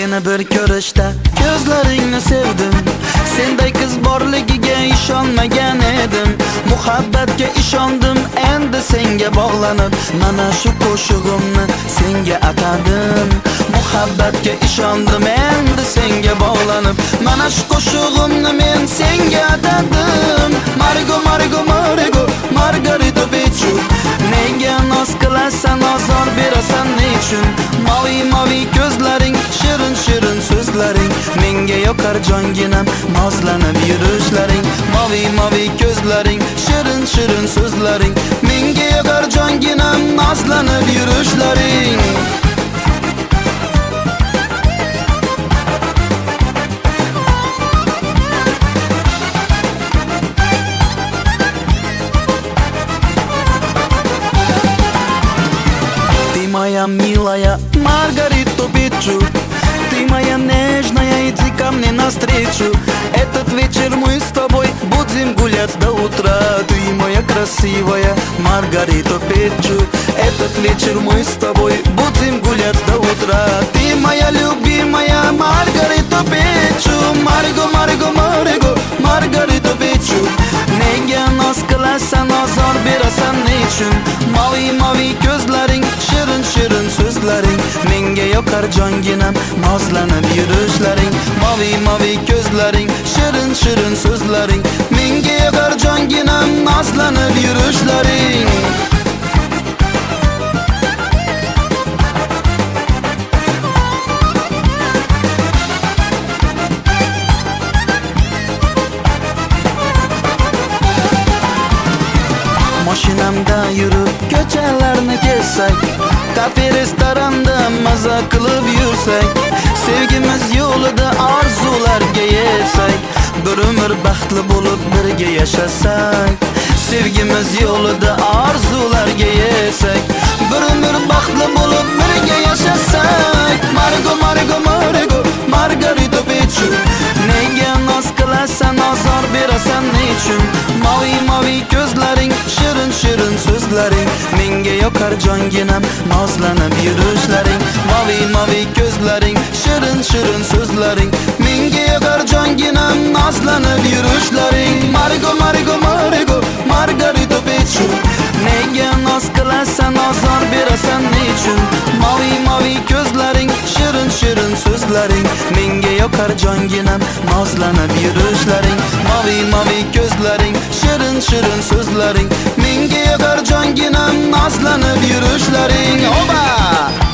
Seni bir ko'rishda ko'zlaringni sevdim. Senday qiz borligiga ishonmagan edim. Muhabbatga ishondim, endi senga bog'lanib, mana shu qo'shig'imni senga atadim. Muhabbatga ishondim, endi senga bog'lanib, mana shu qo'shig'imni men senga atadim. Margo Margo Margo Margarita Pichu, nega noz qilasan, ozor berasan nechun? Mavi mavi ko'zlaring, shirin shirin so'zlaring, menga yoqar jonginam, nozlanib yurishlaring. Mavi mavi ko'zlaring, shirin shirin so'zlaring, menga yoqar jonginam, nozlanib yurishlaring. Моя милая Маргарита Пичу, ты моя нежная, иди ко мне навстречу. Этот вечер мы с тобой будем гулять до утра. Ты моя красивая Маргарита Пичу, этот вечер мы с тобой будем гулять до утра. Ты моя любимая Маргарита Пичу, Марго Марго Марго Маргарита Пичу, nega noz qilasan, ozor berasan nechun? Mavi mavi ko'zlaring, shirin shirin so'zlaring, menga yoqar jonginam, nozlanib yurishlaring. Mavi mavi ko'zlaring, shirin shirin so'zlaring, menga yoqar jonginam, nozlanib yurishlaring. Mashinamda yurib ko'chalarni kezsak, kafe restoranda maza qilib yursak, sevgimiz yo'lida orzularga yetsak, bir umr baxtli bo'lib birga yashasak. Sevgimiz yo'lida orzularga yetsak, bir umr baxtli bo'lib birga yashasak. Margo Margo Margo Margarita Pichu, nega noz qilasan, ozor berasan nechun? Mavi mavi ko'zlaring, shirin shirin so'zlaring, menga yoqar jonginam, nozlanib yurishlaring. Mavi mavi ko'zlaring, shirin shirin so'zlaring, menga yoqar jonginam, nozlanib yurishlaring. Margo Margo Margo Margarita Pichu, nega noz qilasan, ozor berasan nechun? Mavi mavi ko'zlaring, shirin shirin so'zlaring, menga yoqar jonginam, nozlanib yurishlaring. Mavi mavi ko'zlaring, shirin shirin so'zlaring, menga yoqar jonginam, nozlanib yurishlaring. Oba!